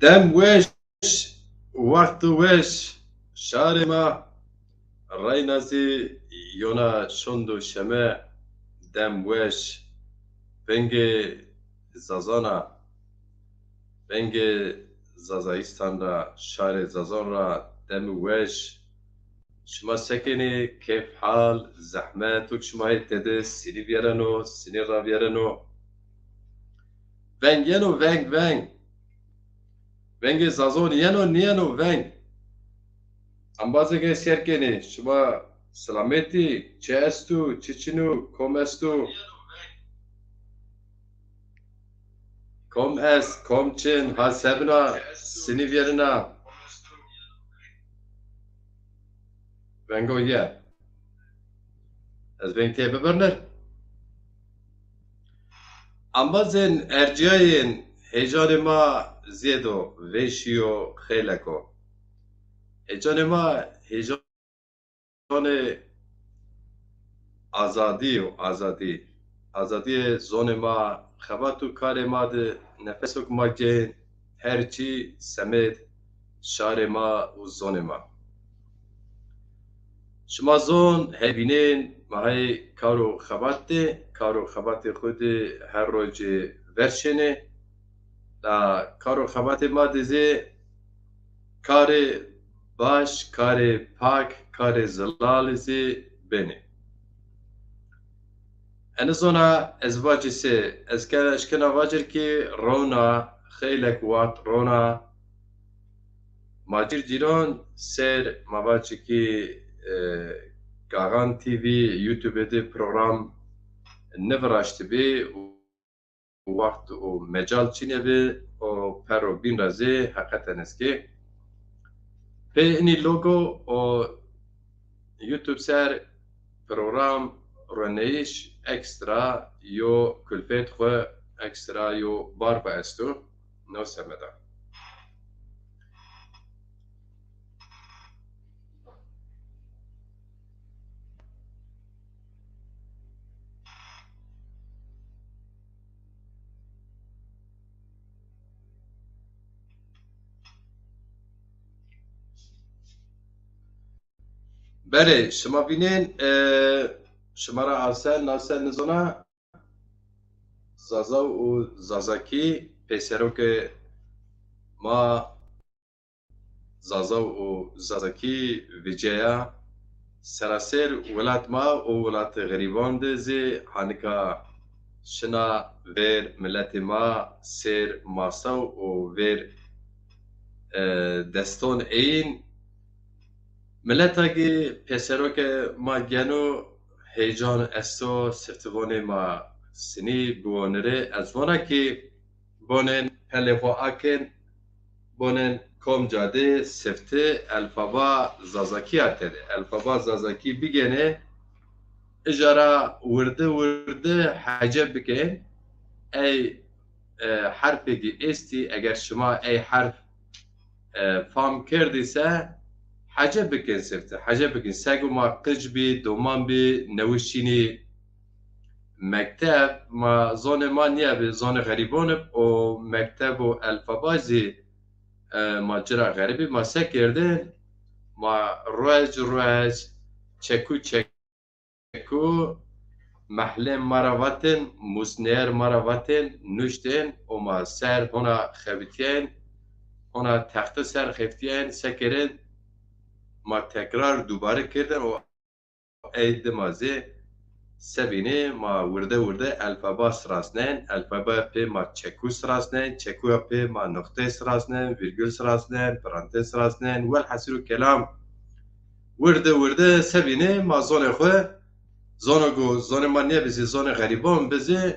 دم وش وقت وش شهر ما رینازی یونا شند و شمه دم وش بنگ زازانا بنگ زازایستان را شهر زازان را دم وش شما سکنی کیف حال زحمت و شما هیتده سینی بیارنو سینی را بیارنو ونگ ینو ونگ ونگ ونگ زازون ینو نیانو ونگ ambazı serkeni şuma selameti çestu çiçinu komestu kom es kom çin hasebna sinivyerina vengo ye ez ben tebe berner ambazın erciyayın hecanıma zedo veşiyo xeleko hecanıma hecanı azadi o azadi azadi zonema xebatu kare ma de nefesok ma gen herçi semet şarema u zonema şma zon hevinin mahay karo xebatte xud her roce verşene da karo xebatte ma dize kare baş kare pak kare zilalize beni أنا زونا أزواج سي أشكنا واجر كي رونا خيلك وات رونا ماجر جيران سير مواجه كي كاغان تي في يوتيوب دي بروغرام نفراشت بي وقت و مجال چيني بي و پرو بين رازي حقيقة نسكي بي اني لوگو و يوتيوب سير بروغرام رنیش اکسترا یو کلفت خو اکسترا یو بار با استو نو سمدا بله شما بینین شما را ناسل نزونا زازا و زازاکی پیسرو که ما زازا و زازاکی ویجیا سراسر ولات ما و ولات غریبان دزی هنکا شنا ویر ملت ما سر ماسا و ویر دستون این ملتا که پسرو که ما گنو هیجان استو سفتوانه ما سنی بوانره از وانا که بونن پلفا اکن بونن کم جاده سفته الفابا زازاکی اتده الفابا زازاکی بگنه اجارا ورده حجب بکن ای حرفی که استی اگر شما ای حرف فهم کردیسه حاجه بکن سفته حاجه بکن سگو ما قجبی دومان بی نوشینی مکتب ما زون ما نیه به زون غریبان و مکتب و الفابازی ما جرا غریبی ما سکردن ما روز چکو محله مراواتن مسنیر مراواتن نوشتن و ما سر هنا خفتین هنا تخت سر خفتین سکرن ما تکرار دوباره کردن و عید مازه سبینه ما ورده الفابا سراسنن الفابا پی ما چکو سراسنن چکو پی ما نقطه سراسنن ویرگول سراسنن پرانتز سراسنن والحصر کلام ورده سبینه ما زون خو زون ما نیه بزی زون غریبان بزی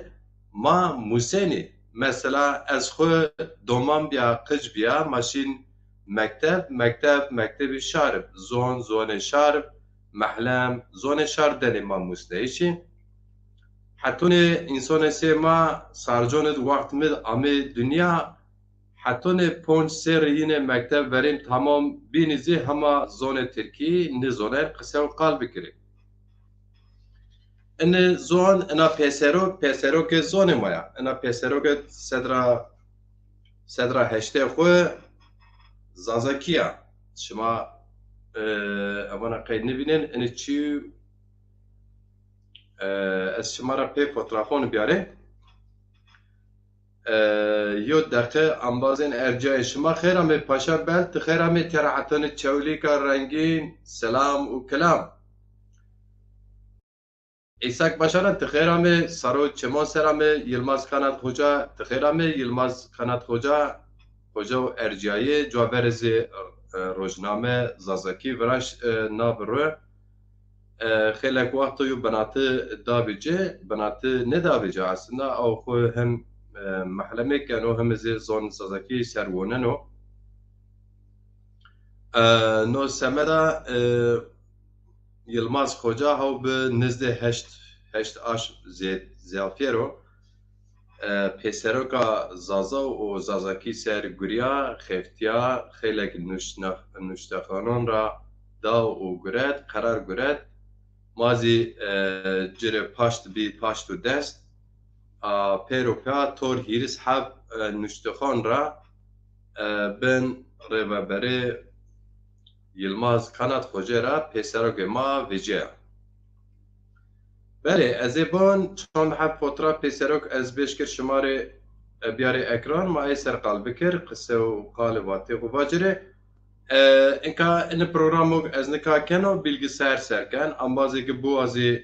ما موسینی مثلا از خو دومان بیا قج بیا ماشین مکتب شارب زون شارب محلم زون شار دنی ما مستعیشی حتی انسان سی ما سرجانت وقت مد امی دنیا حتی پونج سر یین مکتب وریم تمام بینیزی همه زون ترکی نه زونه قصه و قلب بکری ان زون انا پیسرو که زون مایا انا پیسرو که صدرا صدرا هشته خو زازکیه شما اوانا قید نبینین اینه چی از شما را پی فوتوغرافون بیاره یو دقیقه انبازین ارجای شما خیرم پاشا بلت خیرم ترعتن چولی که رنگین سلام و کلام ایساک باشارن تخیرم سرو چمان سرم یلماز خانت خوجا تخیرم یلماز خانت خوجا خوجا و ارجایی جوابرز روزنامه زازکی وراش نابرو خیلی وقت یو بنات دابجه بنات ندابجه aslında او خو هم محلمه کنو هم زون زازکی سرونه نو سمرا یلماز خوجا هاو به نزده هشت آش زیافیرو پسروکا زازا و زازکی سر گریا خفتیا خیلی نشتخانان را دا و گرد قرار گرد مازی جره پاشت بی پاشت و دست پیرو پیا تور هیرس حب نشتخان را بن ریوبره یلماز kanat خوجه را پسرک ما ویجه بله از بان چون حب فوترا پسرک از بیشکر شماره بیاره اکران ما ای سر قلب کر قصه و قال واتی و واجره اینکا این پروگرامو از نکا کنو bilgisayar سرکن انبازی که بوازی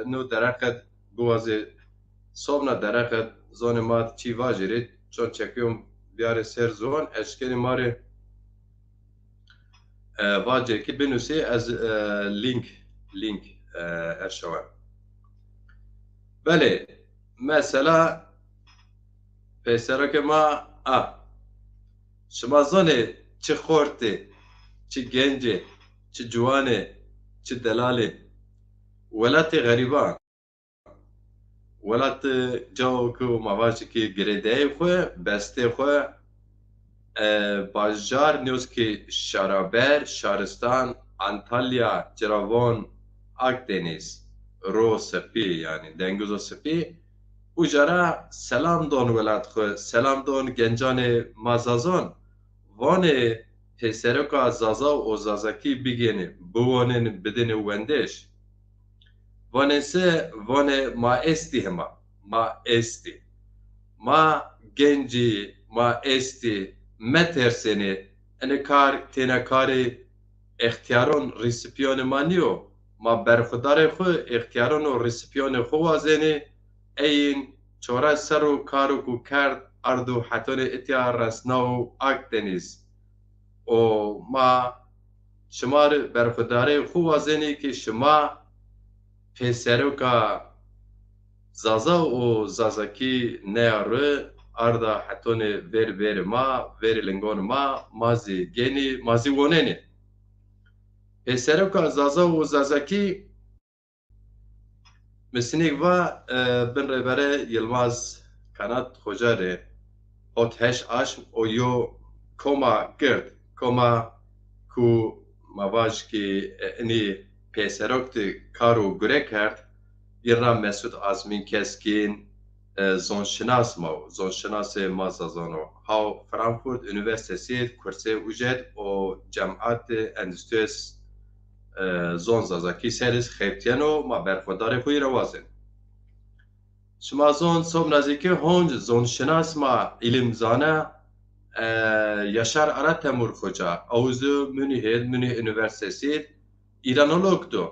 نو درخت بوازی صبح درخت زون ما چی واجره چون چکیوم بیاره سر زون اشکری ماره واجه که بنویسی از لینک ارشوان بله مثلا پیسرا که ما شما زونه چه خورته چه گنجه چه جوانه چه دلاله ولات غریبان ولات جاو که مواجه که گریده خواه بسته خواه باجار نیوز که شارابر شارستان انتالیا جراوان اکدنیز رو سپی یعنی دنگوزو سپی او جرا سلام دون ولاد خو سلام دون گنجان مازازان وانه پسرکا زازا و زازکی بگینه بوانن بدن وندش وانه سه وانه ما استی هما ما استی ما گنجی ما استی مترسنه انه کار تینا کاری اختیارون ریسیپیون مانیو ما برخودار خو اختیارون و ریسیپیون خو وازنه این چورا سر و کارو کو کرد اردو حتون اتیا رسناو اکدنیز و ما شما برخوداره خو وازنه که شما پسرو که زازا و زازکی نیاره arda hatone ver ma ver lengon ma mazi geni mazi wonene peseroka zaza و zazaki مسنیک و بن ریبره یلماز kanat خجاره ات هش آش او یو کما گرد کما کو مواج کی انی پیسروکت کارو گره کرد ایران مسعود آزمین کسکین زونشناس زونشناس مازازانو هاو فرانکفورت üniversitesi kurse ücret o cemaat endüstriyes زون زازاکی سریز خیبتیانو ما برخوردار خوی روازن شما زون صوب نزدیکی هنج زون شناس ما علم زانه یاشار ارا تمور خوجا اوزو منیه üniversitesi ایرانولوگ دو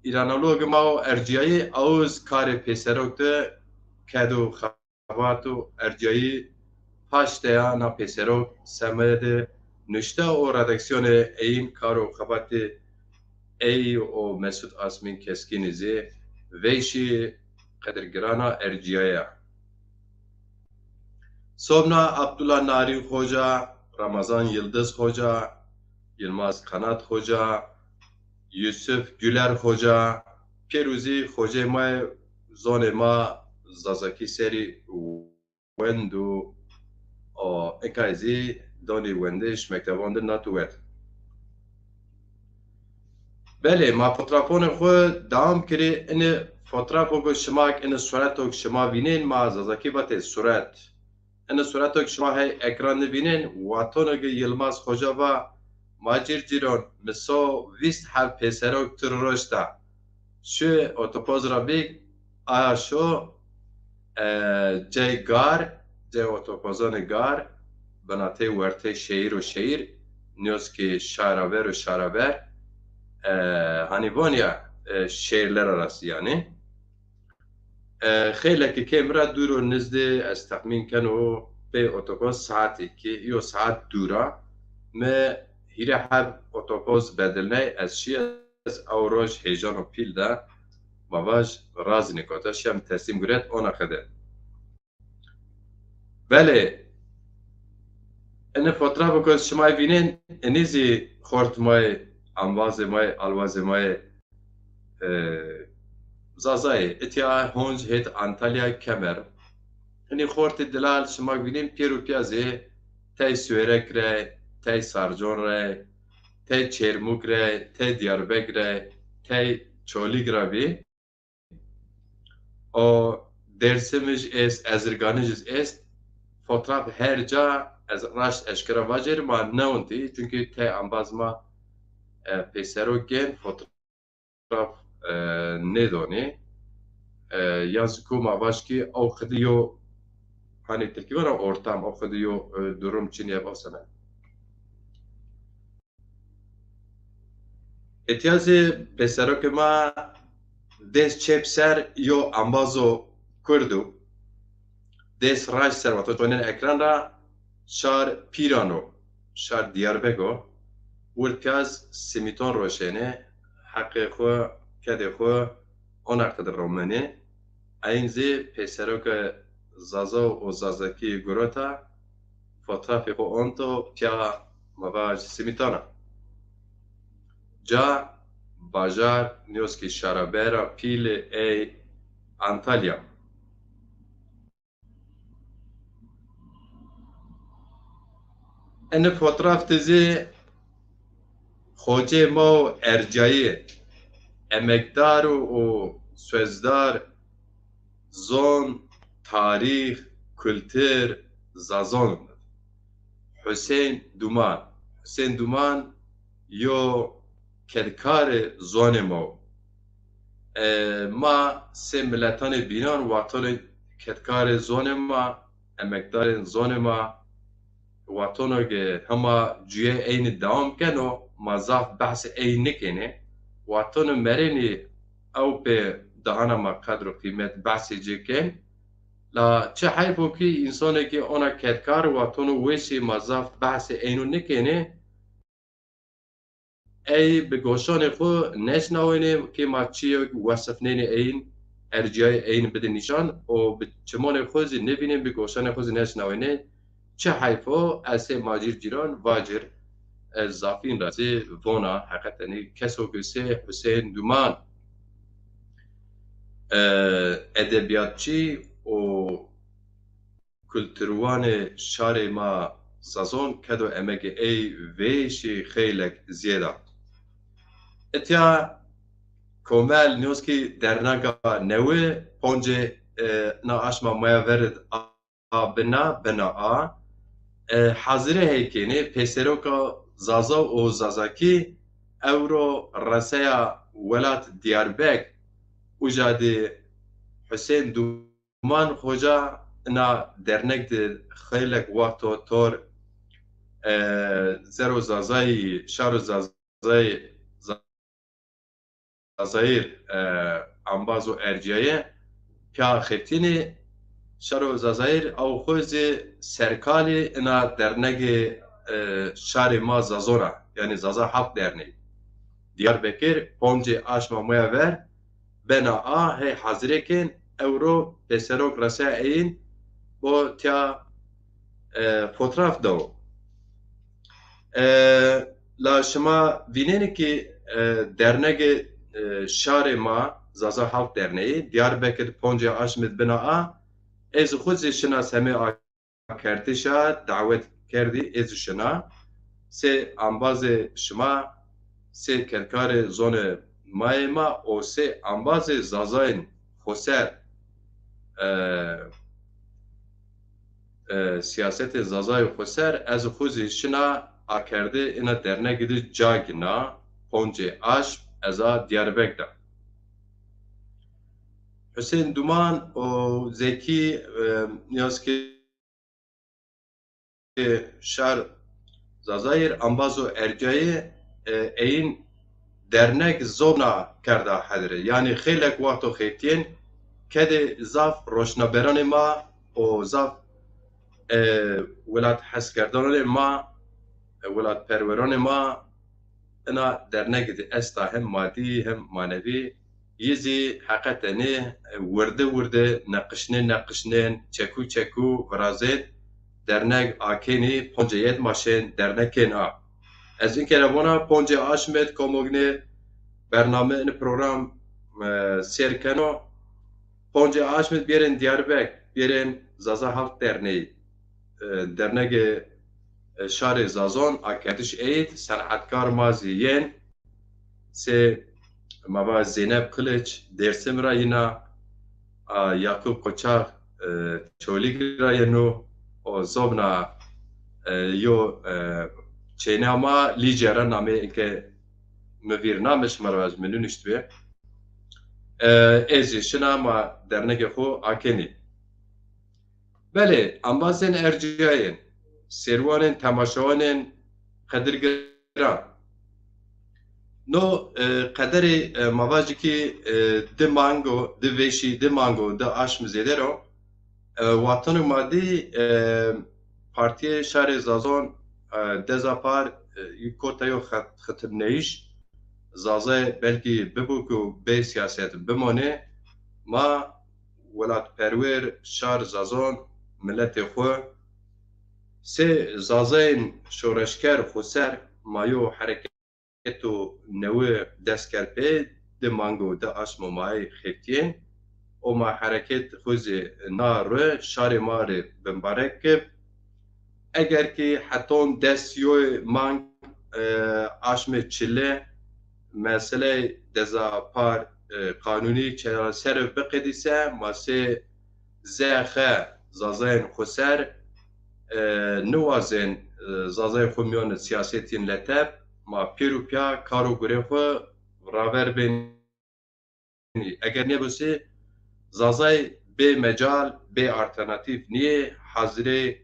ایرانولوگ ما ارجیای اوز کار پیسروگ دو کدو خواتو ارجیای پاشته نا پیسروگ سمد نشته و ردکسیون این کارو خواتی ای و مسعود آسمین کسکینیزی ویشی قدرگرانا ارجیایا صوبنا عبدالله ناری خوجا رمضان یلدز خوجا یلماز قنات خوجا یوسف گلر خوجا پیروزی خوجه ما زون ما زازاکی سری وندو اکایزی دانی وندش مکتباند ناتوید بله ما فوتوغرافون خو دام کری این فوتوغرافو شما این صورتو شما بینین ما زازاکی بات صورت ان صورتك شما هی اکران نبینین واتونگ یلماز خوجا و ماجر جیرون مسو ویست حل پیسروک تر روشتا شو اوتوپوز را بیگ آیا شو جای گار جای اوتوپوزان گار بناته ورته شهیر و شهیر نیوز که شهرابر و شهرابر هنیوانیا شهرler arası yani خیلی که کمرا دور و نزد از تخمین کنو به اتوبوس ساعتی که یو ساعت دورا ما هیره هر اتوبوس بدلنه از شی از اوروش هیجان و پیل ده مواج راز نکاته شیم تسلیم گرد اونا خده بله این فتره بکن شما بینین انیزی خورت مای انواز مای الواز مای زازای اتیا هونج هیت انتالیا کمر اینی خورت دلال شما بینین پیرو پیازه تای سویرک ره تای سارجون ره تای چرموک ره تای دیاربک ره تای چولیگ را بی او درسمش است ازرگانش است fotoğraf her ca ez raşt eşkera vajir ma neunti çünkü te ambazma pesero gen fotoğraf ne doni yazık ma başki o khdiyo hani tekivara ortam o khdiyo durum çin yapasana etiyazi pesero ke ma des chepser yo ambazo kurdu des raş servato tonen ekranda şar pirano şar diyarbego ولکاز سمیتون روشنه حق خو کده خو آن اقتدر رومنه اینزی پیسرو که زازا و زازاکی گروتا فطرافی خو آنتو پیا مواج سمیتانا جا باجار نیوسکی شارابیرا پیل ای انتالیا این فطراف تزی خوجه ما ارجایی emekdar و سوزدار زون تاریخ kültür زازون حسین دومان یو کدکار زون ما سه ملتان بینان واتون کدکار زون ما emekdar زون ما واتون که هما جوه این دوام کنو مزاف بحث این نکنه واتون مرینی او به دهانا ما قدر و قیمت بحثی جکن لا چه حیفو که انسانه که اونا کدکار واتون ویسی مزاف بحث اینو نکنه ای به گوشان خو نشنوینه که ما چی وصف نینه این ارجای این بده نشان و به چمان خوزی نبینیم به گوشان خوزی نشنوینه چه حیفو از ماجر جیران واجر زافین رازی وونا حقیقتا کسو که حسین دومان ادبیاتچی و کلتروان شار ما زازون کدو امگ ای ویشی خیلک زیاده اتیا کومل نیوسکی درنگا نوه پونجه نا اشما مایا ورد بنا حاضره هیکنه پیسروکا زازا و زازاکی اورو رسایا ولات دیاربک وجادي حسين دومان خوجا نا درنك خيلك وقتو تور زرو زازاي شارو زازاي زازاير امبازو ارجايه پیا خفتيني شارو زازاير او خوزي سركالي نا درنك شار ما زازورا يعني زازا حق درني دياربكر بونجي اشما مويا ver بنا هی حاضره کن اورو به سروک رسه این با تیا فوتراف دو لا شما بینین که درنگ شار ما زازا حالت درنگی دیار بکر پونجا آشمد بنا از خود شنا همه کرتشا دعوت کردی از شنا سه انباز شما سه کرکار زون مایما او سه انباز زازاین خسر siyaset zazay xweser ez xwezî şina akerde ina dernekê de cagina Poncê Aşp eza Diyarbekir'de. Hüseyin Duman o Zeki Niyazki şar Zazayir ambazo ercayê eyin dernek zona kerda hedire. Yani xêlek waxto xêtiyên kedê zaf roşnaberanê ma û zaf welat hezkerdanê ma welat perweranê ma ina dernekê de esta hem madî hem manevî yizî heqetenê wirde neqişnên çekû virazê dernek akênî Poncê Yedmaşên dernekên a. Ez inkere Poncê Aşmet Komognê bername in program sêrkeno Poncê Aşmet bêrên Diyarbek bêrên Zaza Haft Derneyî dernekê şarê Zazon a Kerdiş Eid senatkar mazî yên sê mava Zeynep Kılıç Dersim ra yîna a Yakup Koçak Çolîk ra yeno o zobna yo çênama lîcera namê ke mivîrnameş mervez min nûniştiye ez jî şina ma dernekê xwe akênî. Belê ambazên erciyayên serwanên temaşawanên qedirgiran no qederê mavajikî di mango di vêşî di mango di aşm zêdero watanê madî Partiye Şarê Zazon dezapar kotayo xetirneyîş Zazay belkî bibû ku bê siyaset bimane ma welatperwer şar Zazon milletê xwe sê Zazayên şoreşker xweser mayo hereket û newê destkerpê di mango di aşm û mayê xêtiyên û ma hereket xwezê nare şarê marê bimbarek kir eger ki heton destyoy mang aşmê çile mesele dezapar kanûnî ser biqedîse masê zexe Zazayên xweser niwazên Zazayê xwe miyan siyasetên leteb ma pêr û piya kar û gurê xwe raverbênî. Eger nebûsê Zazay bê mecal bê alternatîv niyê hazirê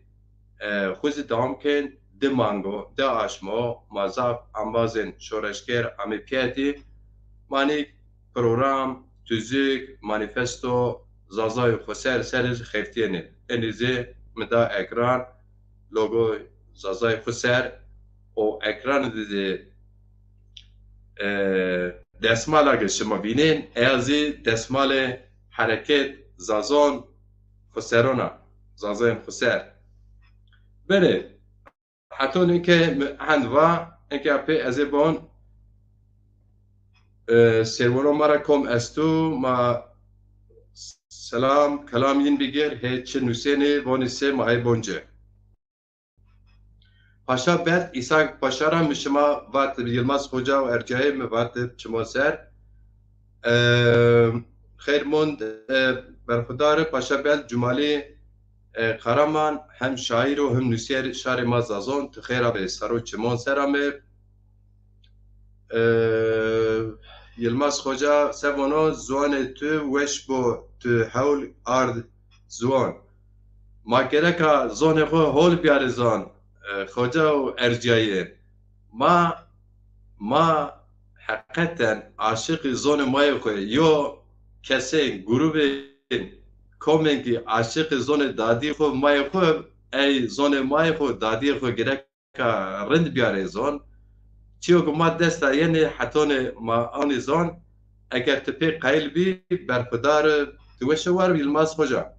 xwezî dewam kirin di mango di aşmo ma zaf ambazên şoreşker amê piyetî manî program tûzik manîfesto Zazayê xweser serê ji xeftiyê enîzê min da ekran logo Zazayê xweser û ekranê de destmala gişima bînên eyazî destmalê hereket Zazon xweserona Zazayên xweser. Belê hetoneke hendva enke pê ez ê bon serwera me ra kom estû ma selam kelam yîn bigir hê çi nûsênê vonê sê ma hê bonce. Paşa Bert İshak Paşara mişima vat Yılmaz Hoca û Erciyê me vat çima ser xêrmond berxwedar Paşa Bert Cumalî Karaman hem şair û hem nûsêr şarê ma Zazon tu xêra bê sero çimon sera me Yılmaz Hoca sevono ziwanê tu weş bo tu hewl ard ziwan ma gereka zonê xwe hol biyare zan Hoca û Erciyê ma heqeten aşiqî zonê mayê xwe yo kesên grûpên komekî aşiqî zonê dadî xwe mayê xwe ey zonê mayê xwe dadî xwe gereka rind biyare zan çîyo ku ma desta yenê hetonê ma anî zan eger tu pê qeyl bî berxwedar tu weşe war Yılmaz Hoca.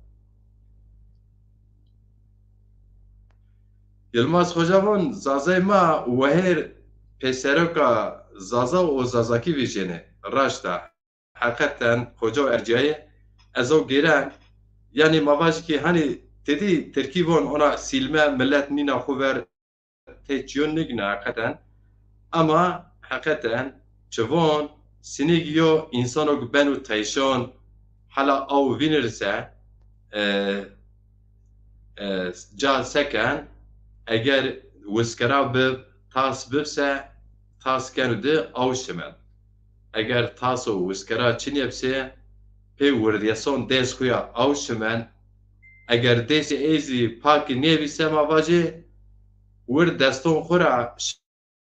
Yılmaz Hoca von Zazay ma wehêr pêseroka Zaza û Zazakî vîjêne raşta heqeten Hoca û Erciyê ez o gêren yani mavajikî hani tedî Tirkî von ona silme millet nîna xwe ver tê çiyon nigine heqeten ama heqeten çivon sinîk yo însanok ben û teyşan hala ew vînirse جا سكن اگر وسکرا به تاس بفسه تاس کنو ده او شمن اگر تاسو وسکرا چنی بسه پی وردیسون دست خویا او شمن اگر دست ایزی پاک نیویسه ما واجه ورد دستون خورا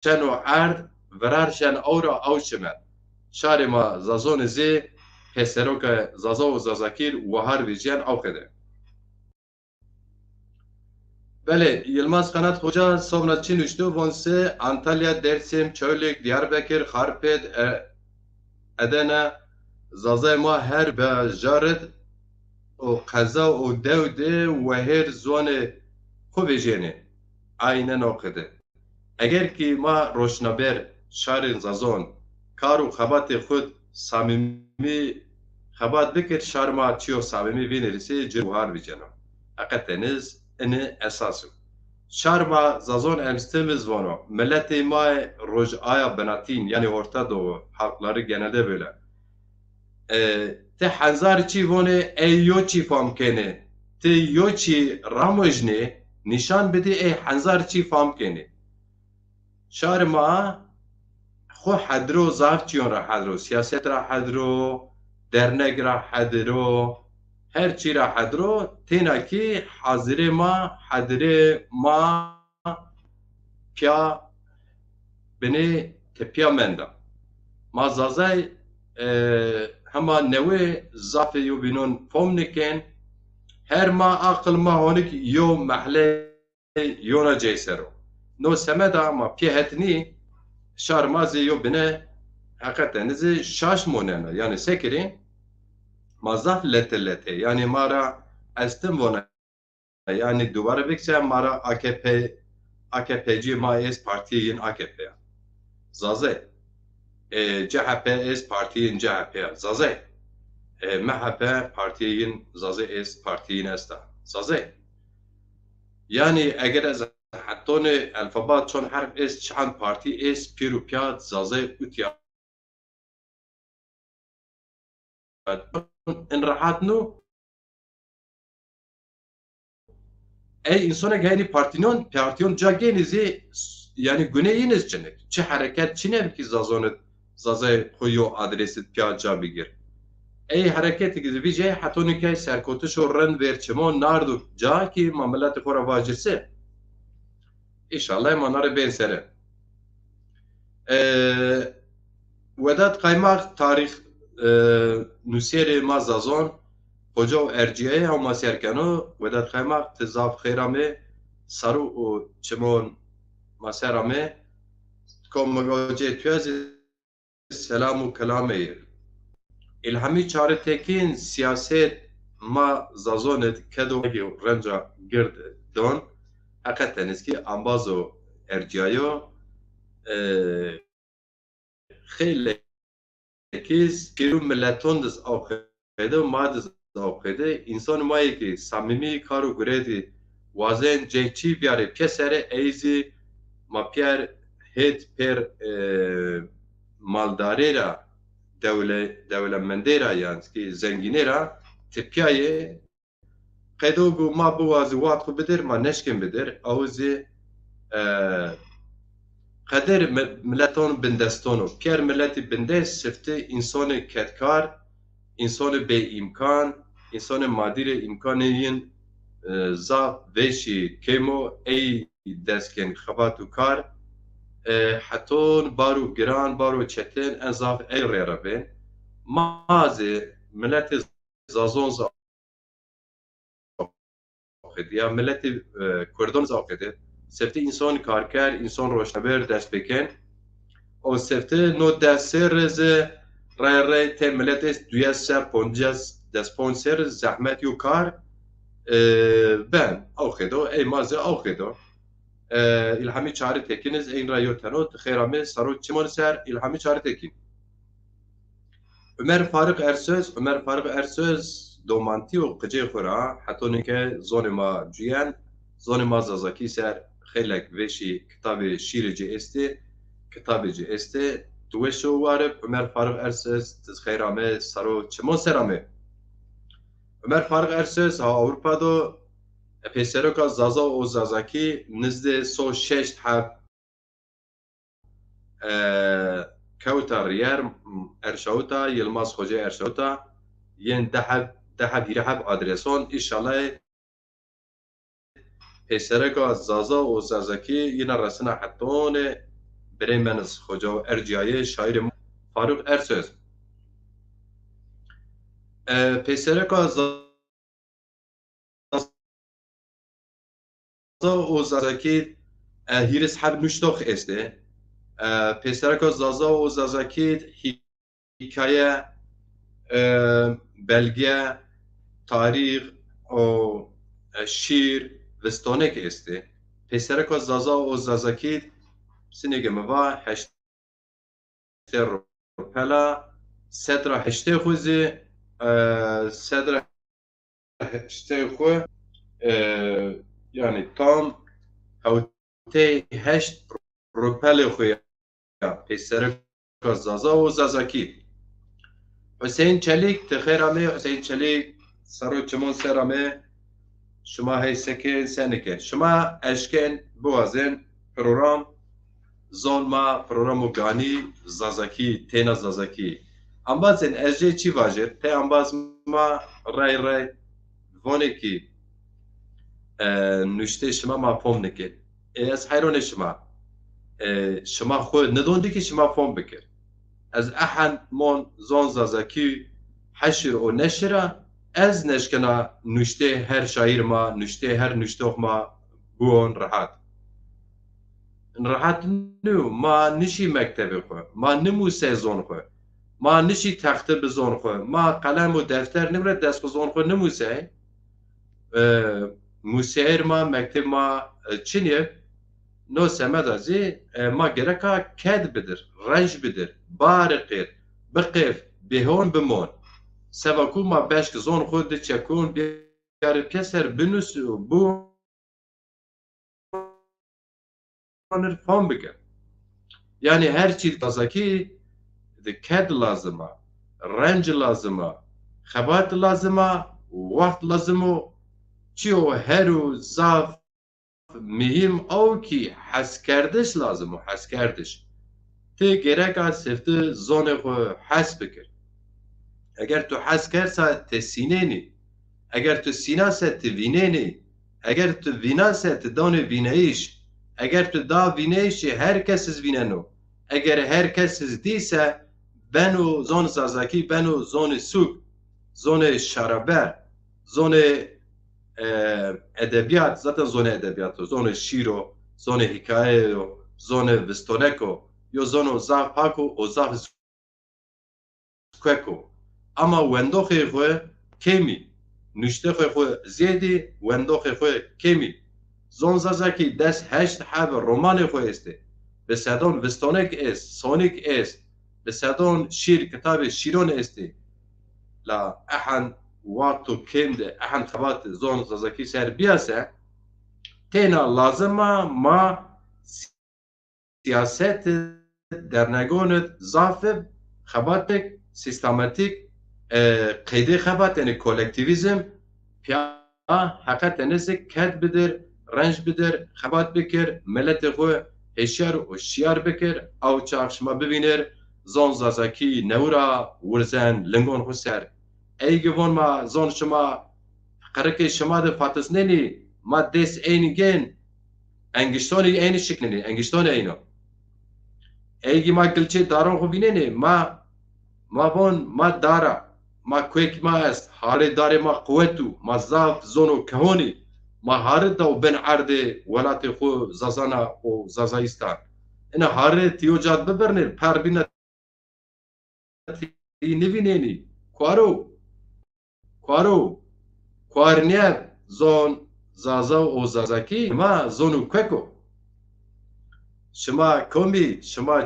شنو عرض ورار شن او را او شمن شار ما زازون زی پسرو که زازا و زازاکیر و هر ویجین او خده بله یلماز قنات hoca sonra Çin uçtu vonse Antalya, Dersim, Çöylük, Diyarbakır, Harped, Adana zazay ma her bejaret o kaza o devde ve her zone kubejeni aynen okudu. Eğer ki ma roşnaber şarin zazon karu xabatı xud samimi xabat bikir şarma çiyo samimi binirisi ciruhar bicanım. Hakikateniz eni esasım. Şarma zazon emstimiz vano. Milleti ma roj aya benatin yani Orta Doğu halkları genelde böyle. Te hanzar çi vone yo çi famkene. Te yo çi ramojne nişan bedi hanzar çi famkene. Şarma خو حدرو زافچیون را حدرو سیاست را حدرو درنگ را حدرو هر چی را حدرو تینا کی حاضر ما حدر ما پیا بنی تپیا مندا ما زازای هما نوی زافی یو بینون فوم نکن هر ما عقل ما هونک یو محله یونا جیسرو نو سمدا ما پیهتنی شارمازی یو بنه hakikaten şaş monena yani sekiri mazaf lete yani mara estim vona yani duvara bikse mara AKP'ci maes partiyin AKP zaze CHP es partiyin CHP zaze MHP partiyin zaze es partiyin esta zaze yani eğer az حتون الفبات چون حرف اس چند پارتی اس پیرو پیاد زازه اوتیا ان راحت نو ey insana gayri partiyon cagenizi yani güneyiniz çinek. Çi hareket çinev ki zazonet zazay koyu adresi piyaca bigir. Ey hareket ki vije hatoni kay serkotuş ren verçimon nardu ca ki mamelat xora vajirse. İnşallah manarı ben sere. Vedat kaymak tarih nuseri mazazon hoca و ارجیه هم مسیرکنو و در خیمه تزاف خیرامه سرو و چمون مسیرامه کم مگاجه تویز سلام و کلامه الهمی چاره تکین سیاست ما زازوند کدو رنجا گرد دون حقیقتا نسکی انبازو ارجیایو خیلی کیز گیرو ملتون دز آخیده و ما دز آخیده انسان مایی که صمیمی کارو گریدی وازن جیچی بیاره پیسره ایزی ما پیر هیت پر مالداری را دولمنده را یعنی که زنگینه را تپیایه قیدو گو ما بوازی وات خو بدر ما نشکن بدر اوزی قدر ملتون بندستونو پیر ملتی بندست سفته انسان کتکار انسان به امکان انسان مادیر امکانین زا وشی کمو ای دستکن خباتو کار حتون بارو گران بارو چتن انزاف ای ریرابین مازی ملت زازون زاخد یا ملت کردون زاخد سفته انسان کارکر انسان روشنبر دست بکن او سفته نو دست رزه رای ته ملت دوی سر پونجز دسپونسر زحمت یو کار ben avxedo ey maze avxedo ilhami çare tekiniz ein rayo tenot xeyrame sarot çimon ser ilhami çare tekin Ömer Faruk Ersöz domanti o qıcı xura hatonike zonima ciyan zonima zazaki ser xelek veşi kitabı şiirci esti kitabıcı esti دوشو وارب عمر فاروق ارسس خیرامه سرو چمون سرامه عمر فاروق ارسس ها اروپا دو پسرک زازا و زازاکی نزد سو ششت حب كوتا ريار ارشوتا يلماس خوجي ارشوتا ين دهب يرحب ادريسون ان شاء الله پسرک زازا و زازاکی ين رسنا حتون بريمنس خوجو ارجعي شاعر فاروق ارسوز پسرک زازا و زازاکی هیرس حب نشتوخ استه پسرک زازا و زازاکی حکایه بلگه تاریخ و شیر وستونک استه پسرک زازا و زازاکی سنگ موا هشت روپلا صدر هشته خوزی صدر هشته خو yani tam hewtê heşt rupelê xwe ya pêsereka Zaza û Zazakî. Hüseyin Çelik, ti xêra me Hüseyin Çelik sero çimon sera me şima heysekê senike. Şima eşkên biwazin program zonma programu ganî Zazakî têna Zazakî. Ambazên ez jê çi vajir? Tê ambaz ma rey vonekî نوشته شما ما فهم نکرد از حیران شما خود ندوندی که شما فهم بکر از احد من زان زازکی حشر و نشره از نشکنا نوشته هر شاعر ما نوشته هر نوشته ما بون راحت نو ما نشی مکتب خو ما نمو سیزون خو ما نشی تخته بزون خو ما قلم و دفتر نمره دست بزون خو نمو سی موسیقی ما مکتب ما چینیه نو سمت ازی ما گرکا کد بدر رنج بدر بارقیر بقیف بهون بمون سواکو ما بشک زون خود چکون بیاره پیسر بنوس و بو فهم بکن یعنی هر چیز تازاکی کد لازمه رنج لازمه خبات لازمه وقت لازمه چیو هرو زاف مهم او کی حس کردش لازم و حس کردش تی گرک از سفته زون خو حس بکر اگر تو حس کرد سا تسینه نی اگر تو سینا سا توینه نی اگر تو وینا سا تدان وینایش اگر تو دا وینایش هر کس از ویننو اگر هر کس از دیسه بنو زون زازاکی بنو زون سوک زون شرابر زون ادبیات zaten zone edebiyatı, zone şiro, zone hikaye, zone vistoleko, yo zone zaf pako o zaf skeko. Ama wendoxe xwe kemi, nüşte xwe ziyedi, wendoxe xwe kemi. Zon zazaki des heşt have romanê xwe este. Bi sedon vistonek est, sonik est. Bi sedon şîr kitabê şîron este. La ehan وقت کمده اهم خبات زون زازاکی سر بیاسه تینا لازمه ما سیاست درنگونت زافب خباتک سیستماتیک قیده خبات یعنی کولکتیویزم پیا حقیقت نزد کد بدر رنج بدر خبات بکر ملت خو هشیار و شیار بکر او چاکشما ببینر زون زازاکی نورا ورزن لنگون خو سر ای گوان ما زون شما قرقه شما ده فاتس نینی ما دس اینی گن انگشتانی اینی شکنی انگشتانی اینو ایگی ما گلچه دارون خو بینینی ما بون ما دارا ما کویک ما است حالی داره ما قوتو ما زاف زونو کهونی ما حارد دو بن عرد ولات خو زازانا و زازایستان اینا حارد تیو جاد ببرنیر پر بینا تی نوینینی کوارنیه زون زازا و زازاکی ما زونو کوکو شما کومی شما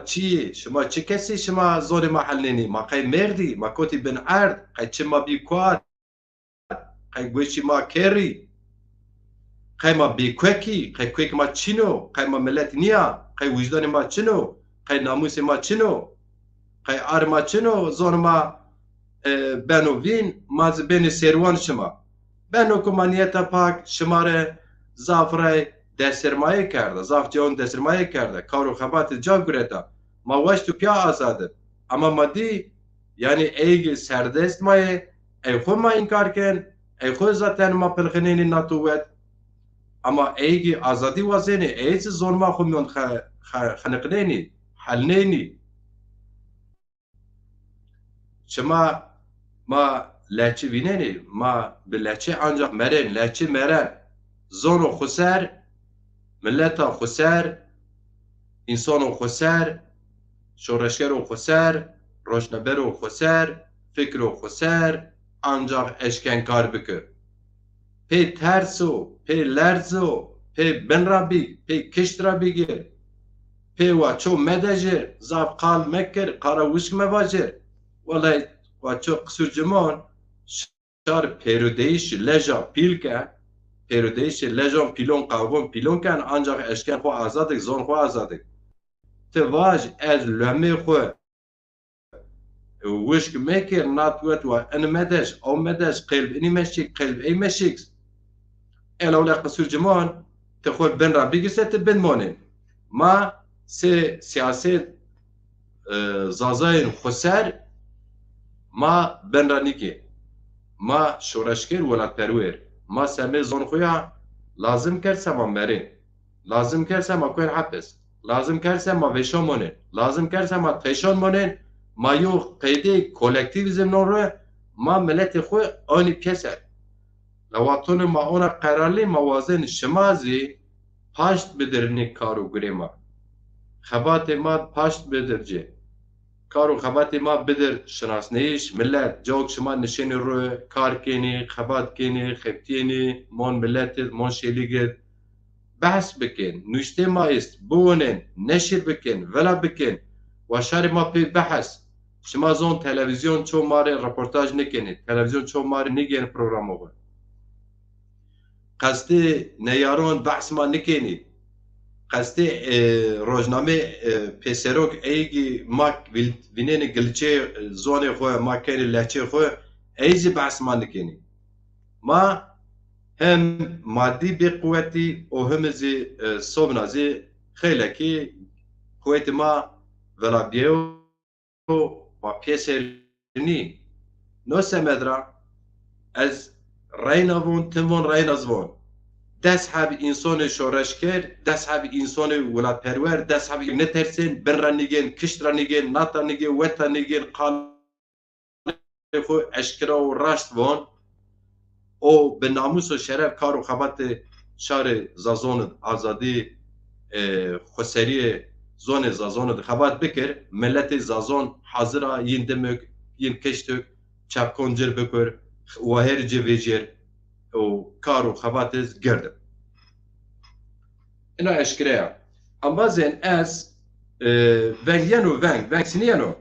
چی کسی شما زور محل نینی ما قی مردی ما کوتی بن عرد قی چی ما بی کوار قی گوشی ما کری قی ما بی کوکی قی کوک ما چینو قی ما ملت نیا قی وجدان ما چینو قی ناموس ما چینو قی آر ما چینو زون ما بنو وین ماز بین سیروان شما به حکومانیت پاک شماره زافره دسترمایه کرده، زاف جان دسترمایه کرده، کار و خبات جا گرفته، ما وش تو پیا آزاده. اما مادی یعنی ایگ سردست مایه ای خود ما انکار کن، ای خود زاتن ما پلخنینی ناتوت، اما ایگ آزادی وزینی ایز زورما خود میون خنقنینی حلنینی شما ما لچه بینینی ما به لچه ancak مرن لچه مرن زون و خسر ملت خسر انسان خسر شورشگر و خسر روشنبر و خسر فکر و خسر ancak eşkenkar bike pe terso pe lerzo pe benrabi pe kiştrabi pe waço medejir zaf qal mekir qara wisk mevajir vallahi waço qsurcumon şar perudeyiş leja pilke perudeyiş lejon pilon qavon pilon kan ancak eşken xo azadik zon xo azadik te vaj ez leme xo وشك ميكر ناتوت وان مدش او مدش قلب اني مشيك قلب اي مشيك الا ولا قصور جمان تخول بن ربي ست بن مونين ما سي سياسات زازاين خسر ما بن رانيكي ما شورشكر ولا تروير ما سمي زون خويا لازم كرسا ما مرين لازم كرسا ما كوين حبس لازم كرسا ما بيشون مونين لازم كرسا ما تيشون مونين ما یو قیدی کولکتیویزم نوره ما ملت خو آنی پیسر لواتون ما اونا قرالی موازن شمازی پاشت بدرنی کارو گری ما خبات ما پاشت بدرجه کارو خبات ما بدر شناسنیش ملت جوک شما نشینی رو کار کنی خبات کنی خبتینی مون ملت مون شیلیگت بحث بکن نوشته ما است بونن نشر بکن ولا بکن و شر ما پی بحث شما زون تلویزیون چون ماره رپورتاج نکنید تلویزیون چون ماره نگین پروگرام هو قصدی نیارون بحث ما نکنید قصدی روزنامه پیسروک ایگی ما وینین گلچه زون خو ما کنی لچه خو ایزی بحث ما نکنید ما هم مادی به قوتی و هم زی صوبنازی خیلی کی قوت ما ولا بیو و پیسرنی نو سمدرا از راینا بون تمون راینا زبون دست حب انسان شورش کرد دست حب انسان ولاد پرور دست حب نترسین بر رنگین کشت رنگین نات رنگین وط رنگین قال خو اشکرا و رشت بون او به ناموس و شرف کار و خبات شار زازون آزادی خسری زون زازون خبات بکر ملت زازون حاضر ین دمک ین کشتک چپ کنجر بکر و هر جویجر و کار و خبات گردم اینا اشکره اما زین از ونگینو ونگ سنیانو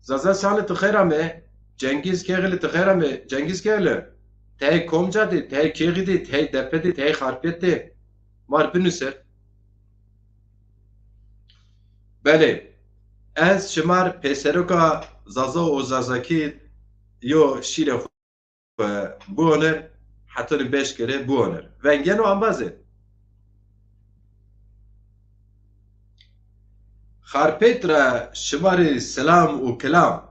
زازا سالت خیرمه جنگیز کهلی تخیرمه جنگیز کهلی تای کومجادی تای کیغیدی تای دپدی تای خارپیتی مار بنوسر بله از شمار پیسروکا زازا و زازاکی یو شیر بونر حتی بیش کره بونر ونگینو انبازه خارپیترا شمار سلام و کلام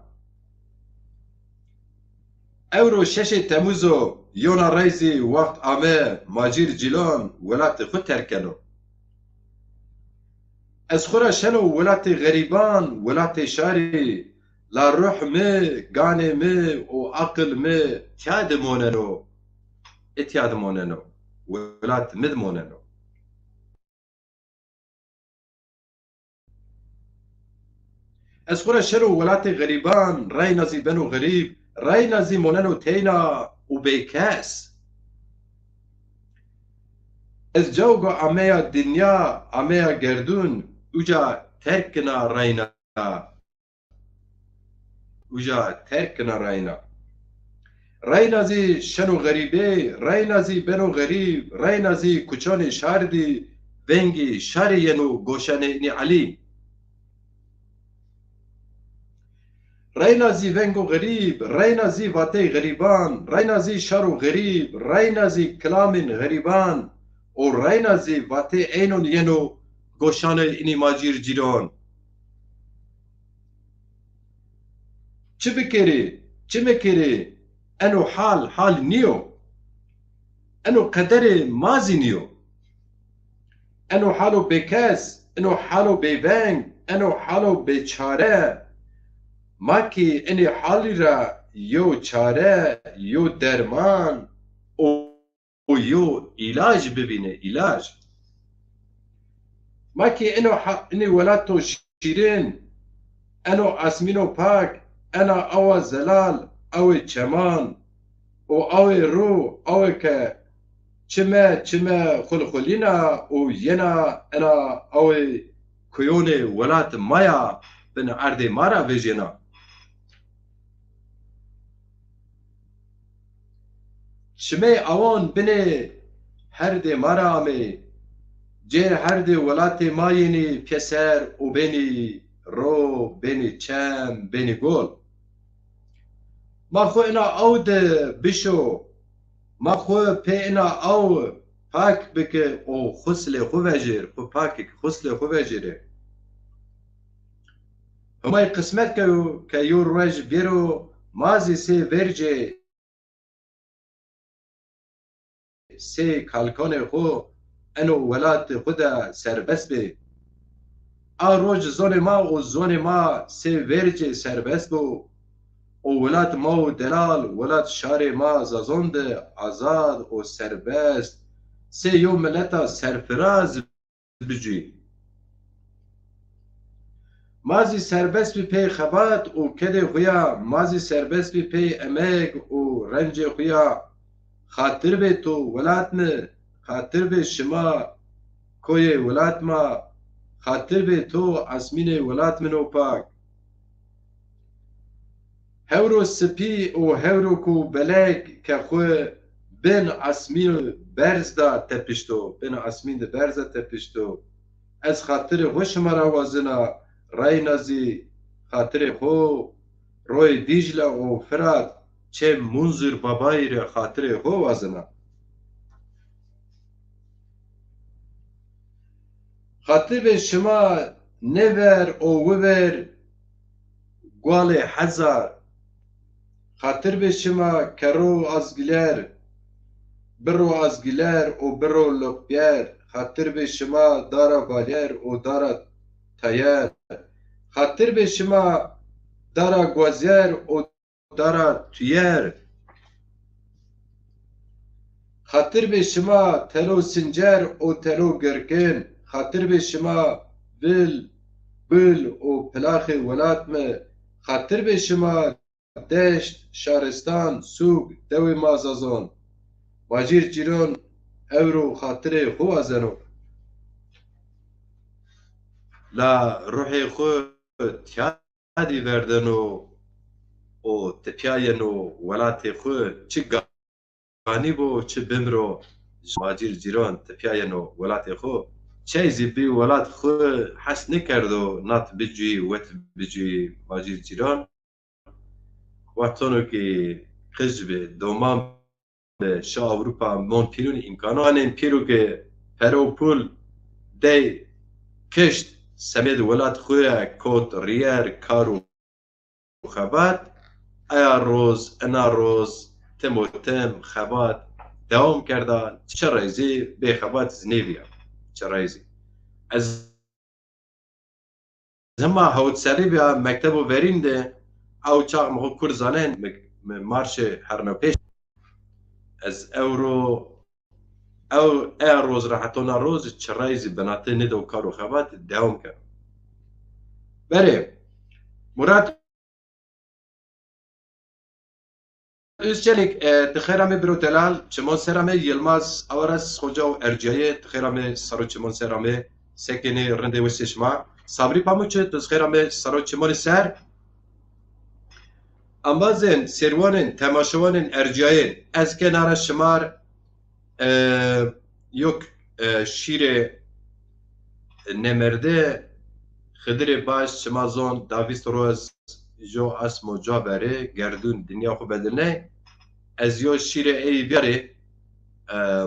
اورو شش تموزو یونا رئیسی وقت آمه ماجیر جیلان ولات خود ترکنو از خورا شنو ولات غریبان ولات شاری لا روح مي گانه مي و عقل مي تیاد موننو اتیاد موننو ولات مد موننو از خورا شنو ولات غریبان رای نازی بنو غریب رای نازی موننو تینا و بیکس از جوگو آمیا دنیا آمیا گردون اوجا ترکنا راینا اوجا ترکنا راینا رای نازی شنو غریبه رای نازی بنو غریب رای نازی کچان شاردی ونگی شاری ینو گوشن نی علی رينا زي فينغو غريب، رينا زي فاتي غريبان، رينا زي شارو غريب، رينا زي كلام غريبان، ورينا زي فاتي اينون ينو گوشان اینی ماجیر جیران. چه بکری؟ چه مکری؟ انو حال نیو، انو قدر مازی نیو، انو حالو بکس، انو حالو بیونگ، انو حالو بیچاره، ما کی اینی حالی را یو چاره، یو درمان، او یو علاج ببینه، علاج. ما کی اینی ولاتو شیرین، انو اسمینو پاک، انا او زلال، او چمان، او رو، او که چمه خلخلینا و ینا انا او کیون ولات مایا بن عرض مارا ویژنا. چمه اوان بنه هر ده مارا آمه جه هر ده ولات ماینی پسر و بینی رو بینی چم بینی گل. ما خو اینا او ده بشو، ما خو پی اینا او پاک بکه او خسل خو وجر، خو پاک خسل خو وجره. همای قسمت که یو روش بیرو مازی سه ورجه سه کالکان خو انو ولات خدا سربست به. آ روز زون ما و زون ما سه ورجه سربست بو، او ولات ما و دلال ولات شار ما زازوند آزاد و سربست سه یو ملتا سرفراز بجی. مازی سربست بی پی خبات و کده خویا، مازی سربست بی پی امگ و رنج خویا، خاطر به تو ولات me، خاطر به شما کوی ولات ما، خاطر به تو اسمین ولات منو پاک. هورو سپی و هورو کو بلک که خو بین اسمین برز دا تپشتو، بین اسمین برز دا تپشتو، از خاطر خوش مرا وازنا رای نزی، خاطر خو روی دیجل و فرات چه منظر بابایر خاطر خو وازنا. خاطر به شما نور او وور گوال هزار، خاطر به شما کرو ازگلر برو ازگلر و برو لپیر، خاطر به شما دارا بالیر و دارا تایر، خاطر به شما دارا گوزیر و دارا تویر، خاطر به شما تلو سنجر و تلو گرگن، خاطر به شما بل و پلاخ ولات me، خاطر به شما دشت شارستان سوق دوی مازازون واجیر جیرون اورو خاطر خو ازنو. لا روحی خو تیادی وردنو و تپیاینو ولات خو چه گانی بو چه بمرو واجیر جیرون تپیاینو ولات خو چیزی بی ولات خو حس نکردو نات بجی وت بجی واجیر جیران واتونو که خجبه دومان به شا اروپا مون پیرون امکانو انین پیرو که پروپول دی کشت سمید ولات خویا کوت ریر کارو خبات ایا روز انا روز تم و تم خبات دوام کردن چه رایزی به خبات زنیویا چه رایزی از زما هاوت سری بیا مکتب و برینده او چاق مخو کرزانین مارش هرنو پیش از اورو او روز راحتونا روز چرایزی بناته ندو کارو خبات دوام کرد. بره مراد üstelik تخیرم برو تلال چمون سرمه یلماز اورس خوجا و ارجایه تخیرم سرو چمون سرمه سکنی رنده و سشما صبری پاموچه تخیرم سرو چمون سر امازن سروانن تماشوانن ارجایه از کنار شمار یک شیر نمرده خدر باش چمازون داویست روز جو اسمو جابره گردون دنیا خو بدلنه از یو شیر ای بیاره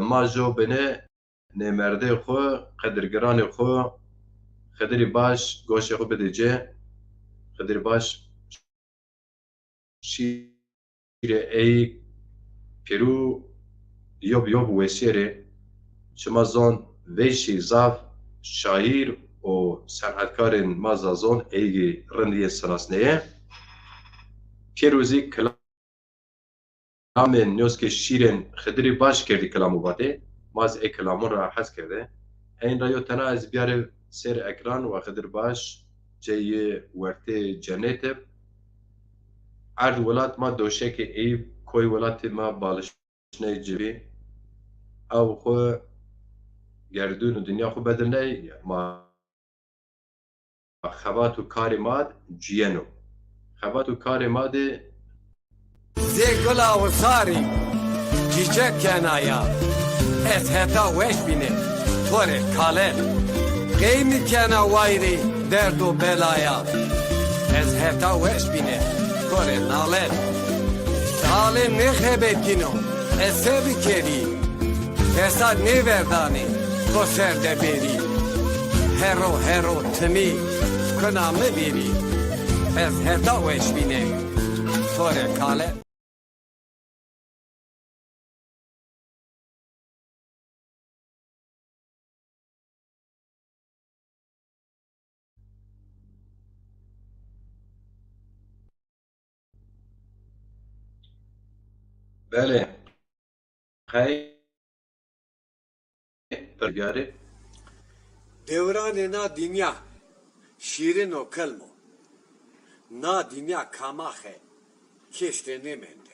ما جو بنه نمرده خو قدرگران خو خدری باش گوش خو بده جه خدری باش شیر ای پیرو یوب یوب وسیره شما زون ویشی زاف شاعر و صنعتکار مازازون ایگی رندی سناسنه پیروزی کلام نیوز که شیرین خدری باش کردی کلامو باته ماز ای کلامون را حس کرده این رایو تنها از بیاره سر اکران و خدر باش جای ورته جنت عرض ولات ما دوشه که ای کوی ولات ما بالش جبی او خو گردون و دنیا خو بدلنه ما خبات و کار ماد جیانو خبات و کار ماد زی گلا و ساری چیچک کنایا از هتا وش بینه توره کاله قیمی کنا وایری درد و بلایا از هتا وش بینه توره ناله ساله نخه بکنو از سبی کری حساد نیوردانی تو سرده بری هرو تمی کنامه بیری از هتا وش بینه توره کاله بله خیلی برگاره دوران نا دنیا شیرین و کلمو نا دنیا کاماخه کشته نمنده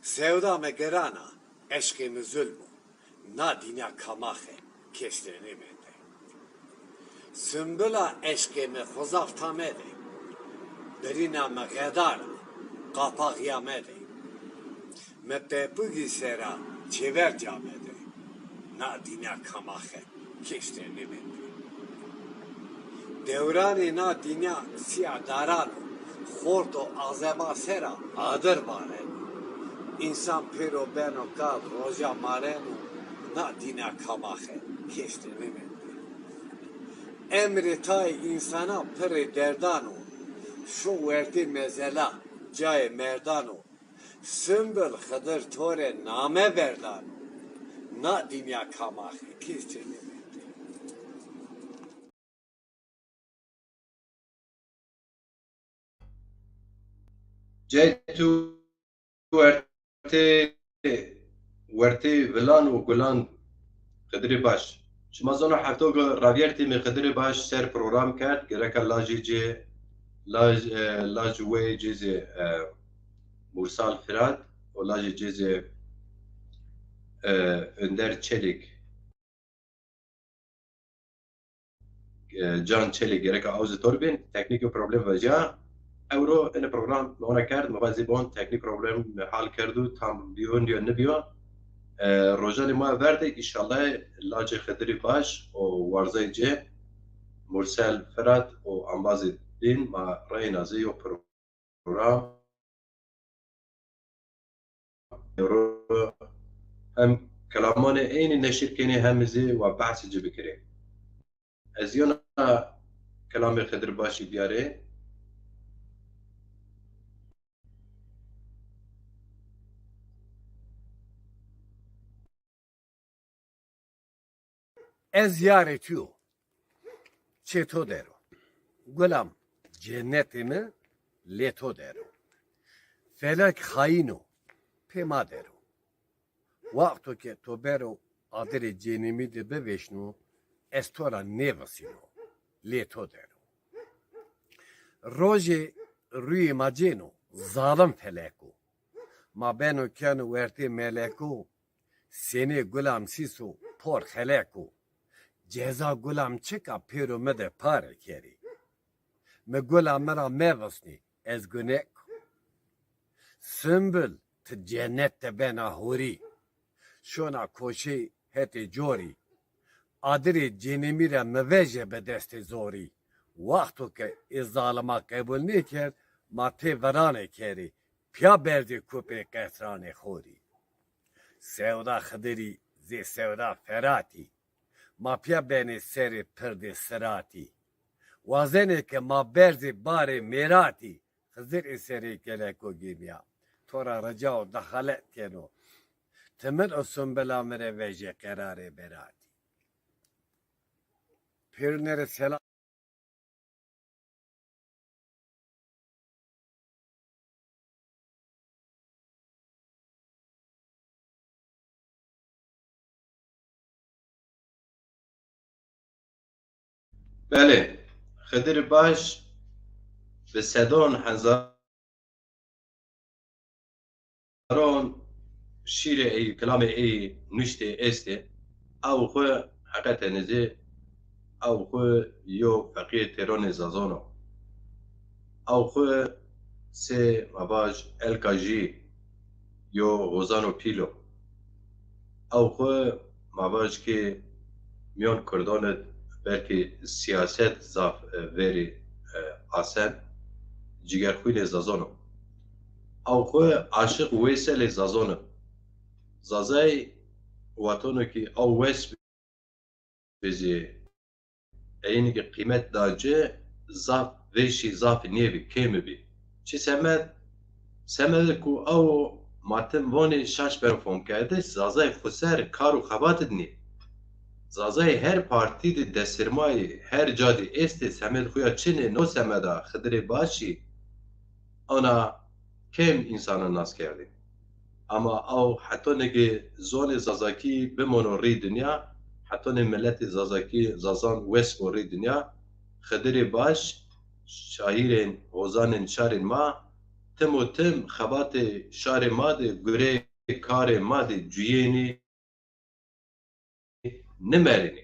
sevda me gerana eşke me zulmu na dina kamaxe kişte nemende sümbüla eşke me xuzaf tamede berina me gedara qapak yamede me tepugi sera çever camede na dina kamaxe kişte nemende devrani na dina siya darano خورد و آزما سرا آدر باره انسان پیرو بینو کاد روزا مارنو نا دینا کماخه کشته نمینده امری تای انسانا پر دردانو شو ورتی مزلا جای مردانو سنبل خدر توره نامه بردانو نا دینا کماخه کشته نمینده جای تو ورته ولان و گلان قدری باش شما زنو حفتو راویرتی می قدری باش سر پروگرام کرد گرکا لاجی جی لاج وی جیزی مرسال فراد و لاجی جیزی اندر چلیک جان چلیک گرکا آوز توربین تکنیک پروبلم وجا اورو این پروگرام لونا کرد موازی بون تکنیک پروبلم حال کردو تام بیون یا نبیون روزانه ما ورده ایشالله لاج خدری باش و ورزای جه مرسل فراد و انباز دین ما رای نازی و پروگرام هم کلامان این نشیر کنی همزی و بحث جه بکره از یونا کلام خدر باشی بیاره ez ziyaretçiyim. Çeto derim. Gulam cennetimi leto derim. Felek haino pema derim. Vakto ke to bero adere cenimi de beveşnu estora nevasino leto derim. Roje rüy maceno zalim feleku. Ma beno kenu verti meleku seni gulam sisu por xeleku. Ceza gulam çıka piru mede pare keri. Me gulam mera mevasni ez günek. Sümbül te cennette bena huri. Şona koşi heti jori. Adiri cenimire meveje be deste zori. وقتو که از ظالما قبول نیکرد ما پیورانه کری پیا بردی کوپی قطران خوری سودا خدری زی سودا فراتی ما پیا بینی سری پرد سراتی وازنه که ما برزی بار میراتی خزر سری گلکو گیمیا تورا رجا و دخلت کنو تمن اسم بلا مره وجه قرار براتی پیرنر سلام بله خدر باش به صدان هزاران شیر ای کلام ای نشته استه او خو حقیقت نزه او خو یو فقیه تیران زازانو او خو سه مباج الکاجی یو غوزانو پیلو او خو مباج که میان کردانت بلکه سیاست زاف وری آسن جگر خوی زازانو او خو عاشق ویسل زازانو زازای واتونو که او ویس بزی اینی که قیمت داجه زاف ویشی زاف نیوی کمی بی چی سمد کو او ماتم وانی شاش برفون کرده زازای خسر کارو خباتت نی زازای هر پارتی دی دسترمای هر جادی است سمد خویا چنه نو سمدا خدر باشی آنا کم انسان ناس کرده اما او حتی نگه زون زازاکی بمونو ری دنیا حتی نه ملت زازاکی زازان وست و ری دنیا خدر باش شاهیرین غوزانین شارین ما تم و تم خبات شار ما ده گره کار ما ده جوینی نمرینی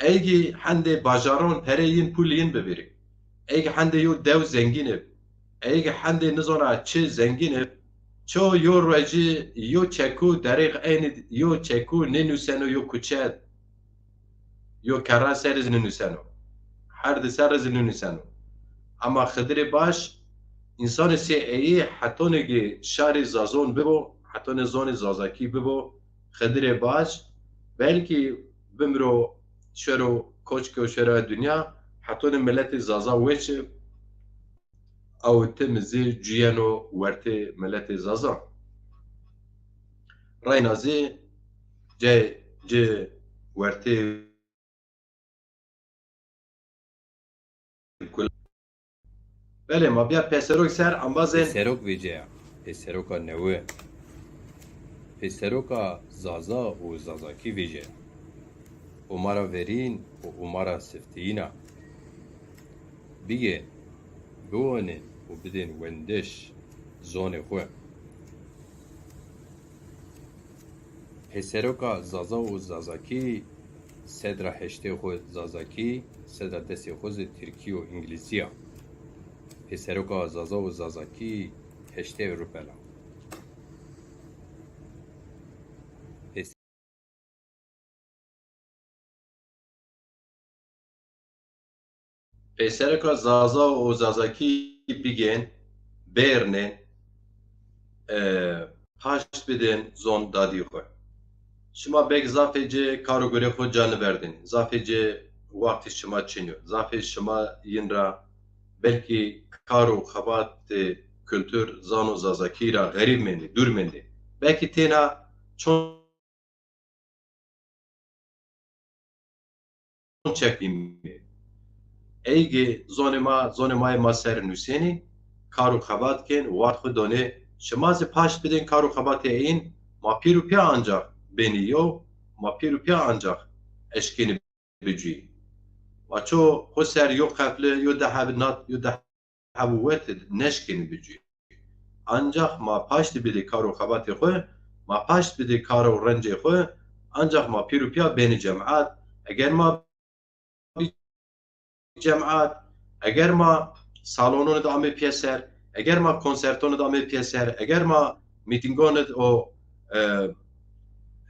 ایگی هنده باجاران پرین پولین ببری ایگی هنده یو دو زنگینه ایگی هنده نزانا چه زنگینه چو یو رجی یو چکو دریق این یو چکو ننوسنو یو کچد یو کرا سرز ننوسنو هر ده سرز ننوسنو اما خدر باش انسان سی ای حتی نگه شار زازون ببو حتی نزان زازاکی ببو خدر باش بلکه بمرو شرو کوچکو شرو دنیا حتی ملت زازا وچه او تمزی جیانو ورته ملت زازا رای نازی جه ورته بله ما بیا پسروک سر انبازن پسروک ویجه پسروکا نوه پسروکا زازا و زازاکی ویجه اومارا ورین و اومارا سفتینا بیگه بوانین و بدین وندش زون خواه پسروکا زازا و زازاکی صدر هشته خود زازاکی صدر دستی خود ترکی و انگلیسیا پسروکا زازا و زازاکی هشته روپلا پسرکا زازا و زازاکی بیگن برنه پاشت بدن زون دادی خو شما بگ زافجه کارو گره خود جان بردن زافجه وقتی شما چینو زافج شما این را بلکه کارو خبات کلتور زانو زازاکی را غریب منی دور منی بلکه تینا چون چکیم ایگه زون ما سر نوسینی کارو خبات کن وقت خود دانه شما ز پاشت بدین کارو خبات این ما پیرو پیا انجا بینیو ما پیرو پیا انجا اشکین بجی و چو خود سر یو قفله یو ده نات یو ده وقت نشکین بجی انجا ما پاشت بدی کارو خبات خو ما پاشت بدی کارو رنج خو انجا ما پیرو پیا بین جماعت اگر ما جماعت اگر ما سالونون دامه پیسر اگر ما کنسرتون دامه پیسر اگر ما میتینگون و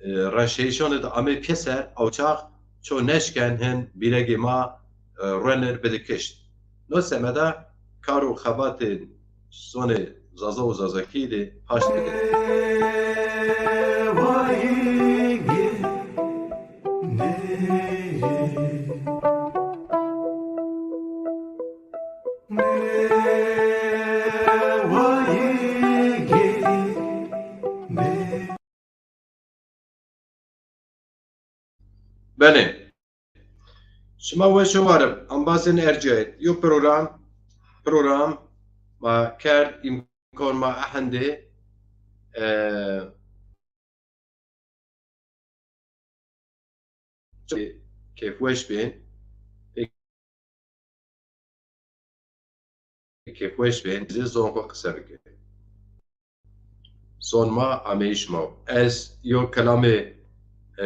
رشیشون دامه پیسر او چاق چو نشکن هن بیرگی ما رنر بدکشت نو سمده کارو خبات سون زازا و زازاکی ده پاشت بده بله شما و شوارم انبازن ارجعت یو پروگرام ما کرد امکان ما احنده كيف وش بين كيف وش بين زون خو قصرك زون ما عميش مو از يو كلامي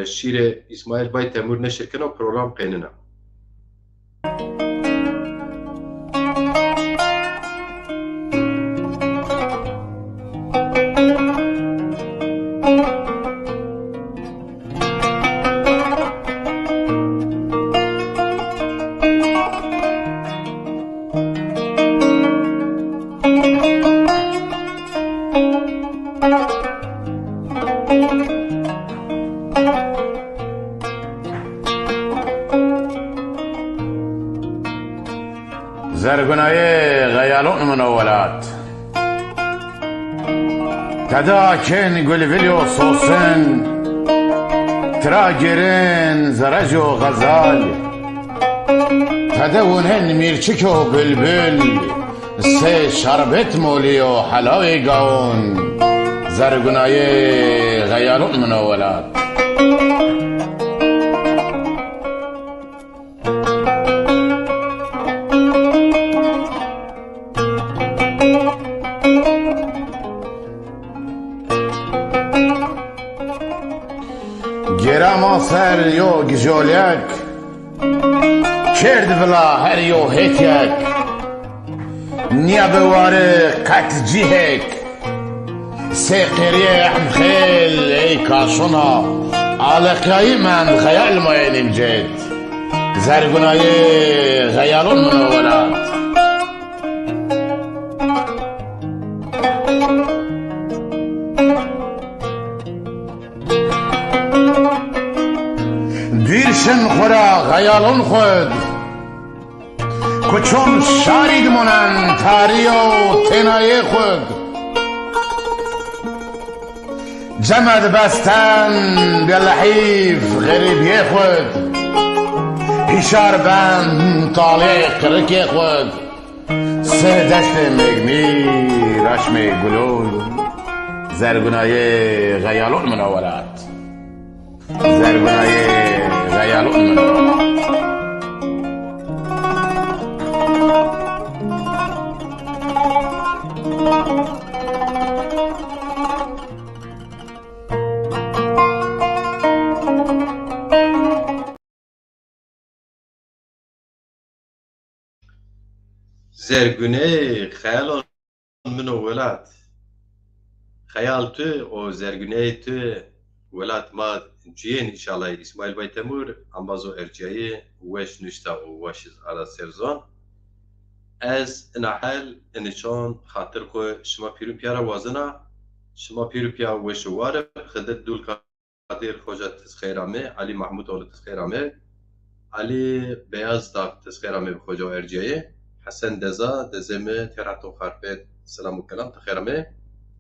شير اسماعيل باي تيمور نشر كنا بروجرام قيننا زرقناي غيالون منولات تدا كن قلفليو صوصن تراجرين زرجو غزال تدونهن ميرچكو بلبل سه شربت موليو حلاوي قاون زرقناي غيالون منولات گرما سر یو گجولیک کرد بلا هر یو هیتیک نیا بواره قط جیهک سه قریه خیل ای کاشونا عالقیایی من خیال ماینیم جد زرگونای غیالون منولات دیرشن خورا غیالون خود کچون شارید منن تاری و تنای خود جمد بستن به لحیف غریبی خود هشار بند طالق رکی خود سه دشت مگمی رشم گلول زرگونای غیالون منولات زرگونای غیالون منولات زرگونه خیال منو ولات خیال تو و زرگونه تو ولات ما جين ان شاء الله اسماعيل باي تيمور امبازو ارجعي وش نشتا وش على سيرزون از نحل انشان خاطر خو شما پیرو پیارا وازنا شما پیرو پیا وش وار خدت دول قادر خوجا تسخيرامه علي محمود اول تسخيرامه علي بياز دا تسخيرامه خوجا ارجعي حسن دزا دزمه تراتو خربت سلام وكلام تخيرامه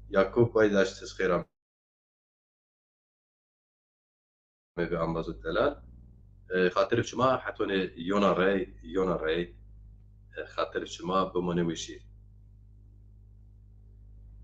يعقوب باي داش تسخيرامه به امبازو دلال خاطر شما حتون يونا راي خاطر شما بمونه وشي